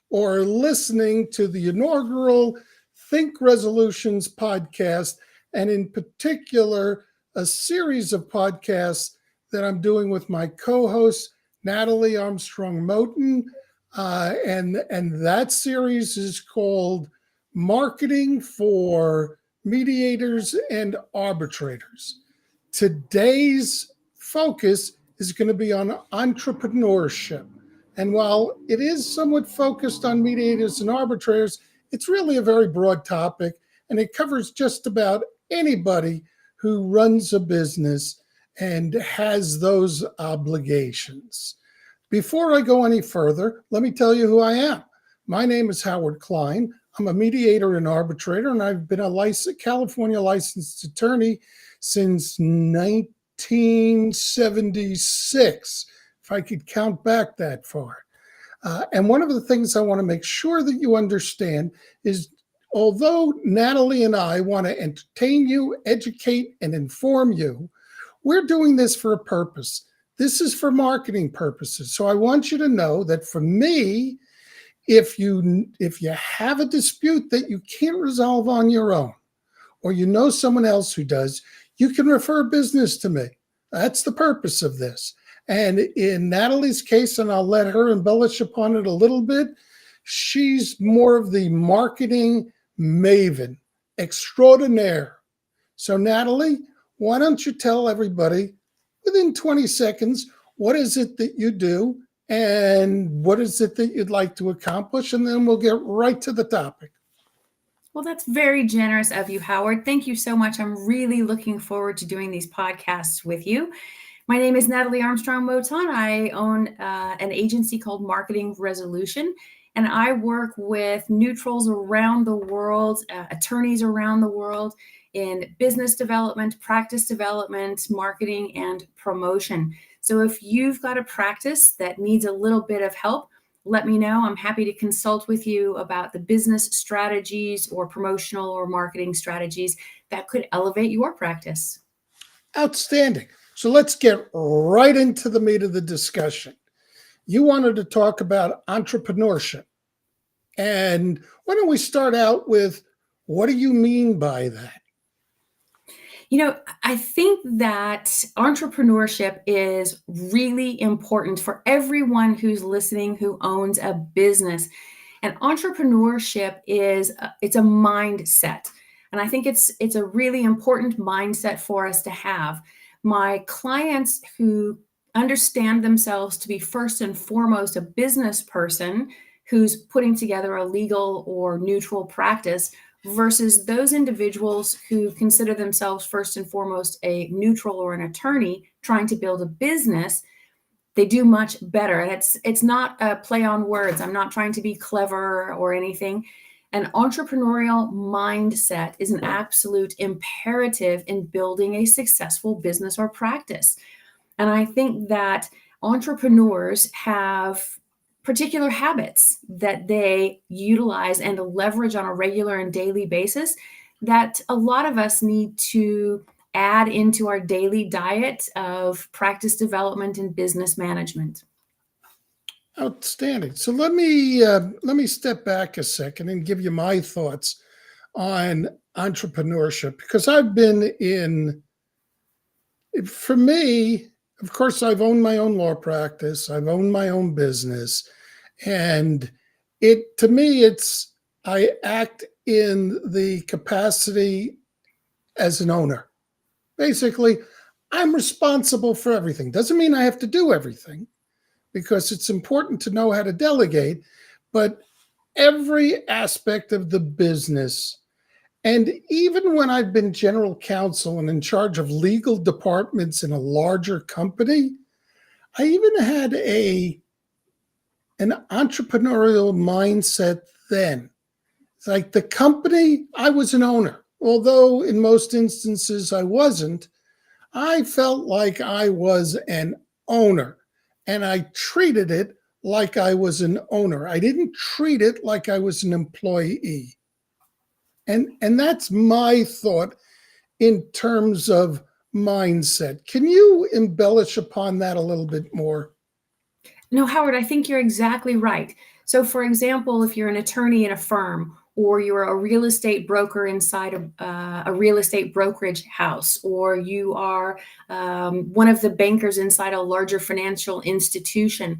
or listening to the inaugural Think Resolutions podcast, and in particular, a series of podcasts that I'm doing with my co-host, Natalie Armstrong Motrin. And that series is called Marketing for Mediators and Arbitrators. Today's focus is going to be on entrepreneurship. And while it is somewhat focused on mediators and arbitrators, it's really a very broad topic, and it covers just about anybody who runs a business and has those obligations. Before I go any further, let me tell you who I am. My name is Howard Klein. I'm a mediator and arbitrator, and I've been a California licensed attorney since 1976, if I could count back that far. And one of the things I want to make sure that you understand is, although Natalie and I want to entertain you, educate, and inform you, we're doing this for a purpose. This is for marketing purposes. So I want you to know that for me, if you have a dispute that you can't resolve on your own, or you know someone else who does, you can refer business to me. That's the purpose of this. And in Natalie's case, and I'll let her embellish upon it a little bit, she's more of the marketing maven extraordinaire. So Natalie, why don't you tell everybody within 20 seconds, what is it that you do and what is it that you'd like to accomplish? And then we'll get right to the topic. Well, that's very generous of you, Howard. Thank you so much. I'm really looking forward to doing these podcasts with you. My name is Natalie Armstrong Motrin. I own an agency called Marketing Resolution, and I work with neutrals around the world, attorneys around the world in business development, practice development, marketing, and promotion. So if you've got a practice that needs a little bit of help, let me know. I'm happy to consult with you about the business strategies or promotional or marketing strategies that could elevate your practice. Outstanding. So let's get right into the meat of the discussion. You wanted to talk about entrepreneurship. And why don't we start out with, what do you mean by that? You know, I think that entrepreneurship is really important for everyone who's listening who owns a business. And entrepreneurship it's a mindset. And I think it's a really important mindset for us to have. My clients who understand themselves to be first and foremost a business person who's putting together a legal or neutral practice versus those individuals who consider themselves first and foremost a neutral or an attorney trying to build a business, they do much better. And it's not a play on words. I'm not trying to be clever or anything. An entrepreneurial mindset is an absolute imperative in building a successful business or practice. And I think that entrepreneurs have particular habits that they utilize and leverage on a regular and daily basis that a lot of us need to add into our daily diet of practice development and business management. Outstanding. So let me step back a second and give you my thoughts on entrepreneurship, because for me, of course, I've owned my own law practice. I've owned my own business. And to me, I act in the capacity as an owner. Basically, I'm responsible for everything. Doesn't mean I have to do everything, because it's important to know how to delegate, but every aspect of the business, and even when I've been general counsel and in charge of legal departments in a larger company, I even had an entrepreneurial mindset then. It's like the company, I was an owner. Although in most instances I wasn't, I felt like I was an owner, and I treated it like I was an owner. I didn't treat it like I was an employee. And that's my thought in terms of mindset. Can you embellish upon that a little bit more? No, Howard, I think you're exactly right. So, for example, if you're an attorney in a firm, or you're a real estate broker inside a real estate brokerage house, or you are one of the bankers inside a larger financial institution,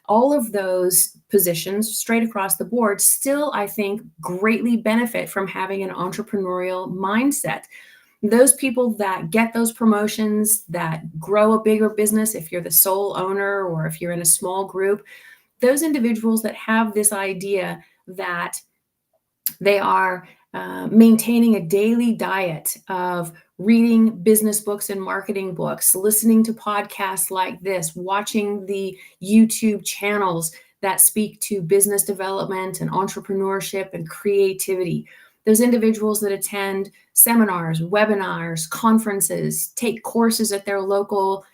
all of those positions straight across the board still, I think, greatly benefit from having an entrepreneurial mindset. Those people that get those promotions, that grow a bigger business, if you're the sole owner or if you're in a small group, those individuals that have this idea that they are maintaining a daily diet of reading business books and marketing books, listening to podcasts like this, watching the YouTube channels that speak to business development and entrepreneurship and creativity. Those individuals that attend seminars, webinars, conferences, take courses at their local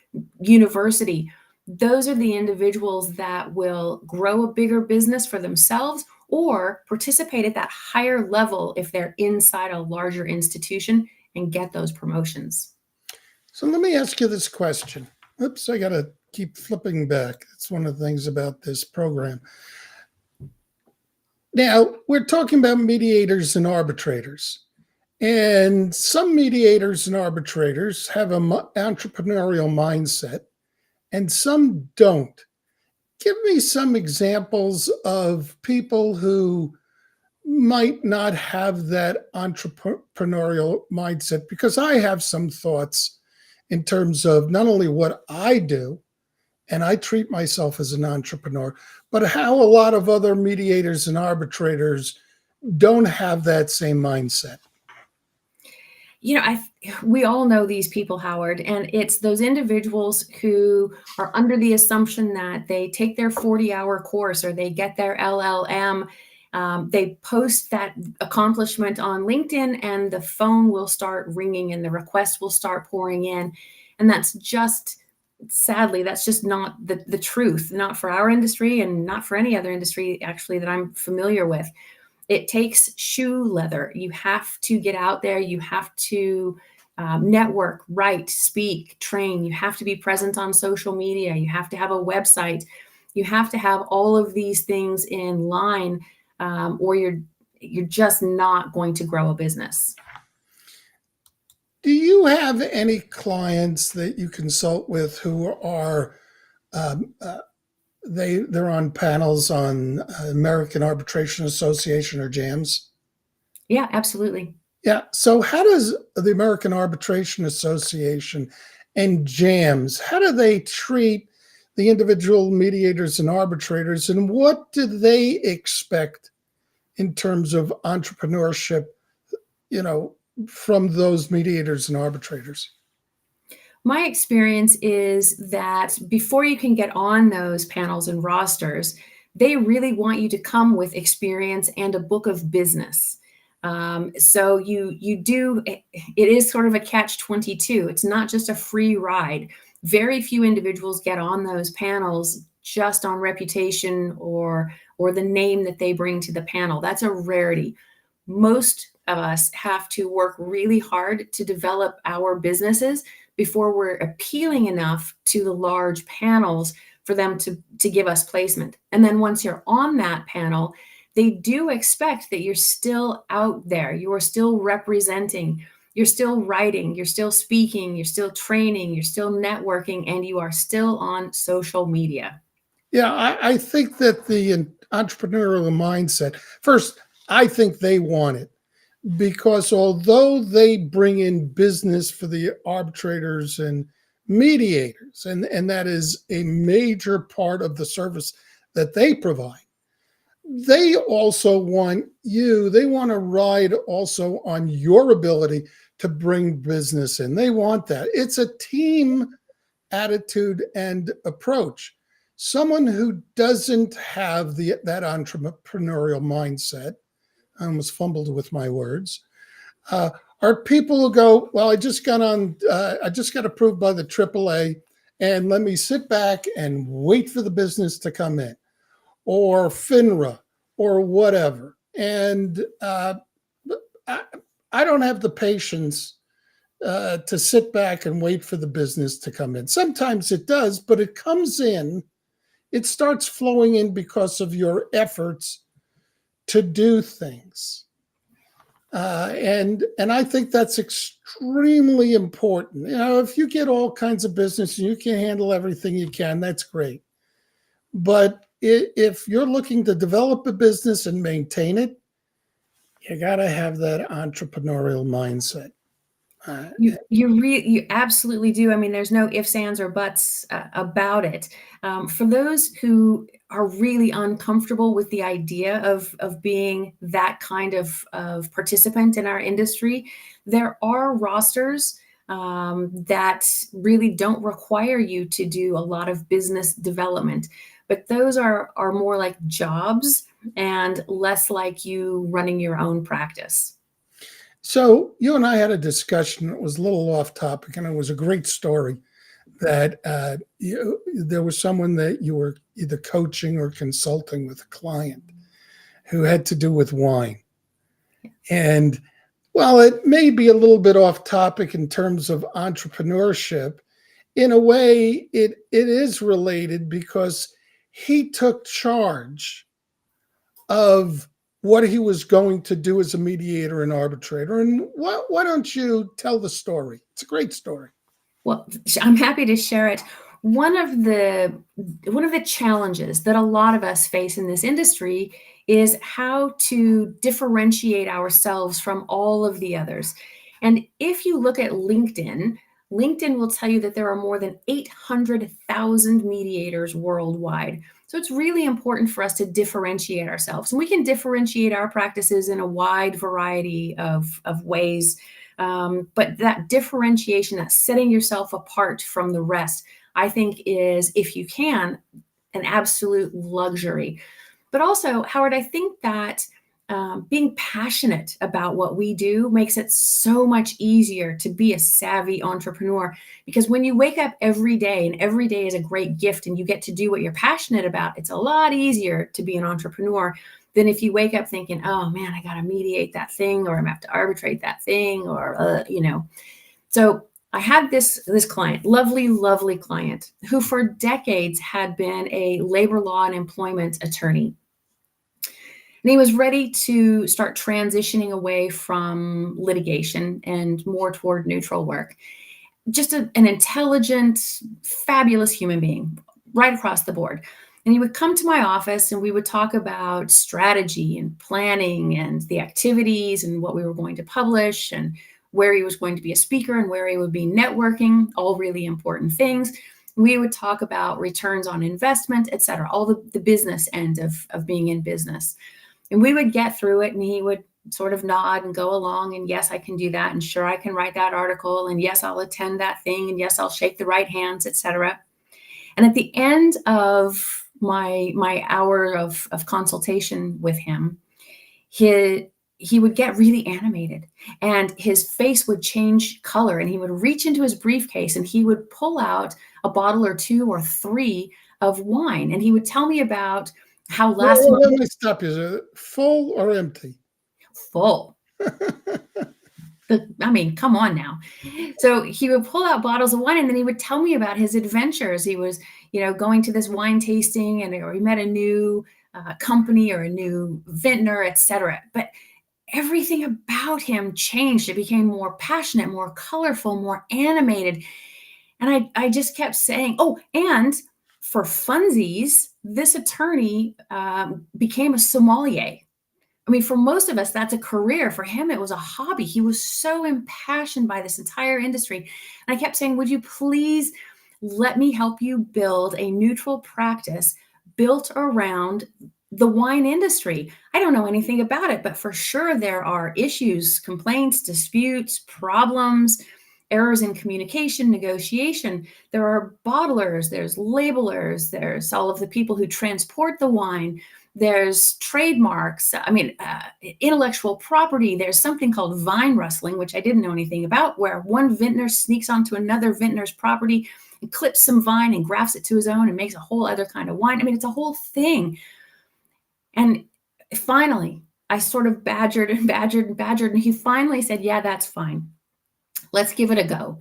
university, those are the individuals that will grow a bigger business for themselves or participate at that higher level if they're inside a larger institution and get those promotions. So let me ask you this question. Oops, I got to keep flipping back. It's one of the things about this program. Now, we're talking about mediators and arbitrators. And some mediators and arbitrators have an entrepreneurial mindset, and some don't. Give me some examples of people who might not have that entrepreneurial mindset, because I have some thoughts in terms of not only what I do, and I treat myself as an entrepreneur, but how a lot of other mediators and arbitrators don't have that same mindset. We all know these people, Howard, and it's those individuals who are under the assumption that they take their 40-hour course or they get their LLM. They post that accomplishment on LinkedIn and the phone will start ringing and the requests will start pouring in. And that's just, sadly, that's just not the truth, not for our industry and not for any other industry, actually, that I'm familiar with. It takes shoe leather. You have to get out there. You have to network, write, speak, train. You have to be present on social media. You have to have a website. You have to have all of these things in line, or you're just not going to grow a business. Do you have any clients that you consult with who are they're on panels on American Arbitration Association or JAMS? Yeah, absolutely. Yeah. So how does the American Arbitration Association and JAMS, how do they treat the individual mediators and arbitrators, and what do they expect in terms of entrepreneurship, from those mediators and arbitrators? My experience is that before you can get on those panels and rosters, they really want you to come with experience and a book of business. So it is sort of a catch-22. It's not just a free ride. Very few individuals get on those panels just on reputation or the name that they bring to the panel. That's a rarity. Most of us have to work really hard to develop our businesses before we're appealing enough to the large panels for them to give us placement. And then once you're on that panel, they do expect that you're still out there, you are still representing, you're still writing, you're still speaking, you're still training, you're still networking, and you are still on social media. Yeah, I think that the entrepreneurial mindset, first, I think they want it, because although they bring in business for the arbitrators and mediators, and that is a major part of the service that they provide, they also want they want to ride also on your ability to bring business in. They want that. It's a team attitude and approach. Someone who doesn't have that entrepreneurial mindset, I almost fumbled with my words, are people who go, well, I just got approved by the AAA, and let me sit back and wait for the business to come in, or FINRA, or whatever. And I don't have the patience to sit back and wait for the business to come in. Sometimes it does, but it comes in It starts flowing in because of your efforts to do things. And I think that's extremely important. If you get all kinds of business and you can handle everything you can, that's great. But if you're looking to develop a business and maintain it, you got to have that entrepreneurial mindset. You absolutely do. I mean, there's no ifs, ands, or buts about it. For those who are really uncomfortable with the idea of being that kind of participant in our industry, there are rosters that really don't require you to do a lot of business development, but those are more like jobs and less like you running your own practice. So you and I had a discussion. It was a little off topic, and it was a great story that there was someone that you were either coaching or consulting with a client who had to do with wine. And while it may be a little bit off topic in terms of entrepreneurship, in a way it is related because he took charge of what he was going to do as a mediator and arbitrator. And why don't you tell the story? It's a great story. Well, I'm happy to share it. One of the challenges that a lot of us face in this industry is how to differentiate ourselves from all of the others. And if you look at LinkedIn will tell you that there are more than 800,000 mediators worldwide. So it's really important for us to differentiate ourselves. And we can differentiate our practices in a wide variety of ways. But that differentiation, that setting yourself apart from the rest, I think is, if you can, an absolute luxury. But also, Howard, I think that being passionate about what we do makes it so much easier to be a savvy entrepreneur, because when you wake up every day and every day is a great gift and you get to do what you're passionate about, it's a lot easier to be an entrepreneur than if you wake up thinking, oh man, I got to mediate that thing, or I'm going to have to arbitrate that thing, or, So I had this client, lovely client, who for decades had been a labor law and employment attorney. And he was ready to start transitioning away from litigation and more toward neutral work. Just an intelligent, fabulous human being, right across the board. And he would come to my office and we would talk about strategy and planning and the activities and what we were going to publish and where he was going to be a speaker and where he would be networking, all really important things. We would talk about returns on investment, et cetera, all the business end of being in business. And we would get through it and he would sort of nod and go along. And yes, I can do that. And sure, I can write that article. And yes, I'll attend that thing. And yes, I'll shake the right hands, et cetera. And at the end of my hour of consultation with him, he would get really animated and his face would change color, and he would reach into his briefcase and he would pull out a bottle or two or three of wine. And he would tell me about how last month. Let me stop you. Is it full or empty? Full. I mean, come on now. So he would pull out bottles of wine and then he would tell me about his adventures. He was, going to this wine tasting or he met a new company or a new vintner, et cetera. But everything about him changed. It became more passionate, more colorful, more animated. And I just kept saying, oh, and for funsies, this attorney became a sommelier. I mean, for most of us, that's a career. For him, it was a hobby. He was so impassioned by this entire industry. And I kept saying, would you please let me help you build a neutral practice built around the wine industry? I don't know anything about it, but for sure there are issues, complaints, disputes, problems, errors in communication, negotiation. There are bottlers, there's labelers, there's all of the people who transport the wine. There's trademarks, intellectual property. There's something called vine rustling, which I didn't know anything about, where one vintner sneaks onto another vintner's property and clips some vine and grafts it to his own and makes a whole other kind of wine. I mean, it's a whole thing. And finally, I sort of badgered, and he finally said, yeah, that's fine. Let's give it a go.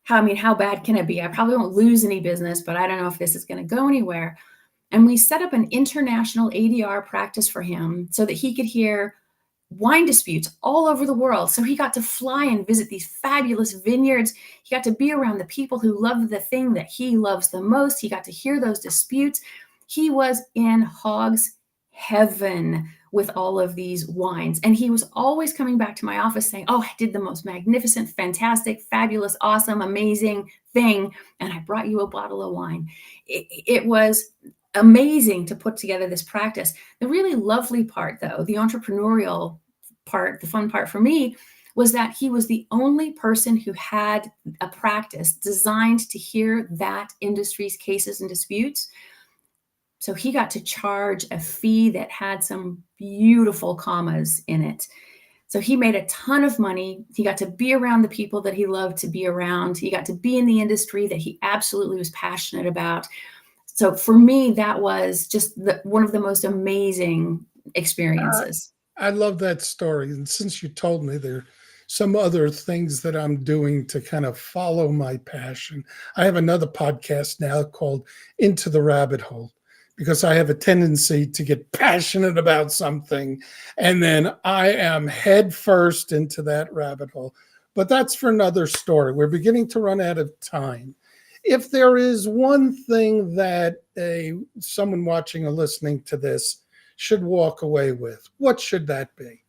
How bad can it be? I probably won't lose any business, but I don't know if this is going to go anywhere. And we set up an international ADR practice for him so that he could hear wine disputes all over the world. So he got to fly and visit these fabulous vineyards. He got to be around the people who love the thing that he loves the most. He got to hear those disputes. He was in hog's heaven with all of these wines. And he was always coming back to my office saying, oh, I did the most magnificent, fantastic, fabulous, awesome, amazing thing. And I brought you a bottle of wine. It was amazing to put together this practice. The really lovely part, though, the entrepreneurial part, the fun part for me, was that he was the only person who had a practice designed to hear that industry's cases and disputes. So he got to charge a fee that had some beautiful commas in it. So he made a ton of money. He got to be around the people that he loved to be around. He got to be in the industry that he absolutely was passionate about. So for me, that was just one of the most amazing experiences. I love that story. And since you told me there are some other things that I'm doing to kind of follow my passion, I have another podcast now called Into the Rabbit Hole, because I have a tendency to get passionate about something and then I am head first into that rabbit hole. But that's for another story. We're beginning to run out of time. If there is one thing that someone watching or listening to this should walk away with, what should that be?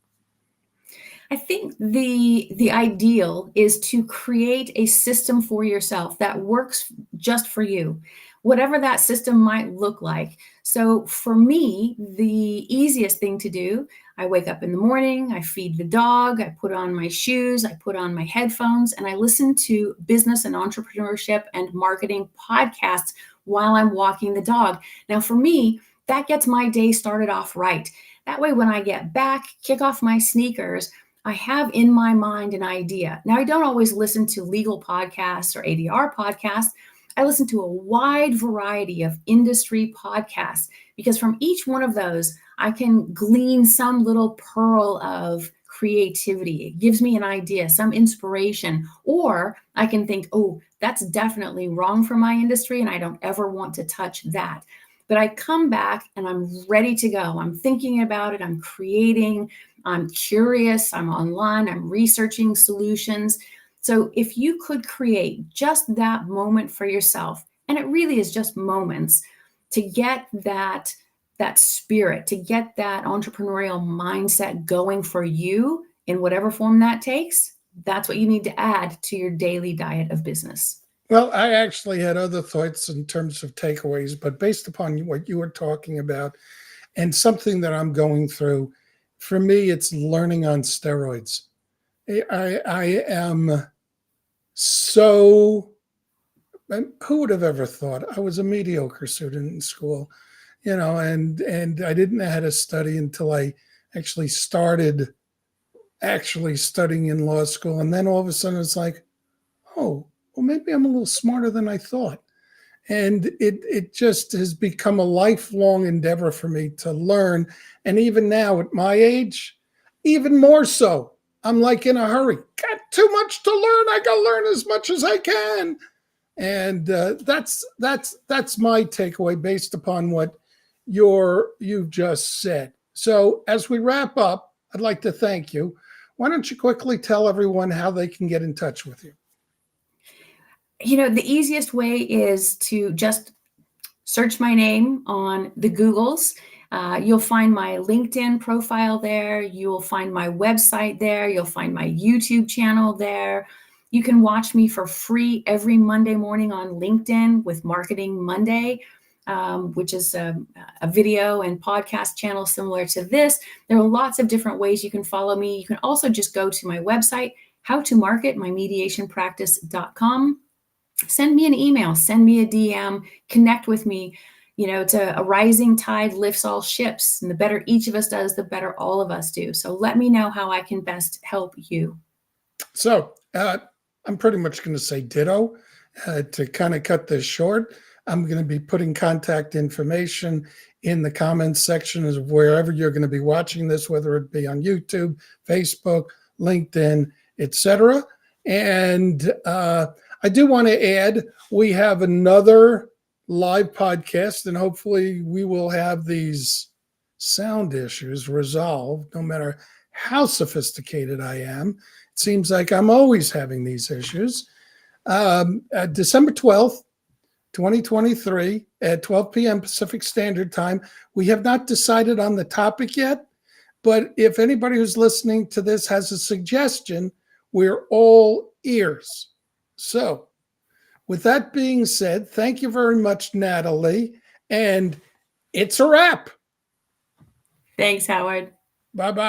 I think the ideal is to create a system for yourself that works just for you, whatever that system might look like. So for me, the easiest thing to do, I wake up in the morning, I feed the dog, I put on my shoes, I put on my headphones, and I listen to business and entrepreneurship and marketing podcasts while I'm walking the dog. Now, for me, that gets my day started off right. That way, when I get back, kick off my sneakers, I have in my mind an idea. Now, I don't always listen to legal podcasts or ADR podcasts. I listen to a wide variety of industry podcasts because from each one of those, I can glean some little pearl of creativity. It gives me an idea, some inspiration, or I can think, oh, that's definitely wrong for my industry and I don't ever want to touch that. But I come back and I'm ready to go. I'm thinking about it. I'm creating. I'm curious. I'm online. I'm researching solutions. So if you could create just that moment for yourself, and it really is just moments, to get that spirit, to get that entrepreneurial mindset going for you in whatever form that takes, that's what you need to add to your daily diet of business. Well, I actually had other thoughts in terms of takeaways, but based upon what you were talking about and something that I'm going through, for me, it's learning on steroids. I am so, who would have ever thought? I was a mediocre student in school, and I didn't know how to study until I actually started studying in law school. And then all of a sudden it's like, oh, well, maybe I'm a little smarter than I thought. And it just has become a lifelong endeavor for me to learn. And even now at my age, even more so, I'm like in a hurry. Got too much to learn. I got to learn as much as I can. And that's my takeaway based upon what you've just said. So as we wrap up, I'd like to thank you. Why don't you quickly tell everyone how they can get in touch with you? The easiest way is to just search my name on the Googles. You'll find my LinkedIn profile there. You'll find my website there. You'll find my YouTube channel there. You can watch me for free every Monday morning on LinkedIn with Marketing Monday, which is a video and podcast channel similar to this. There are lots of different ways you can follow me. You can also just go to my website, howtomarketmymediationpractice.com. Send me an email, send me a DM, connect with me. It's a rising tide lifts all ships. And the better each of us does, the better all of us do. So let me know how I can best help you. So I'm pretty much going to say ditto. To kind of cut this short, I'm going to be putting contact information in the comments section of wherever you're going to be watching this, whether it be on YouTube, Facebook, LinkedIn, etc. And I do want to add, we have another live podcast, and hopefully we will have these sound issues resolved no matter how sophisticated I am. It seems like I'm always having these issues. December 12th, 2023 at 12 p.m. Pacific Standard Time. We have not decided on the topic yet, but if anybody who's listening to this has a suggestion, we're all ears. So, with that being said, thank you very much, Natalie, and it's a wrap. Thanks, Howard. Bye-bye.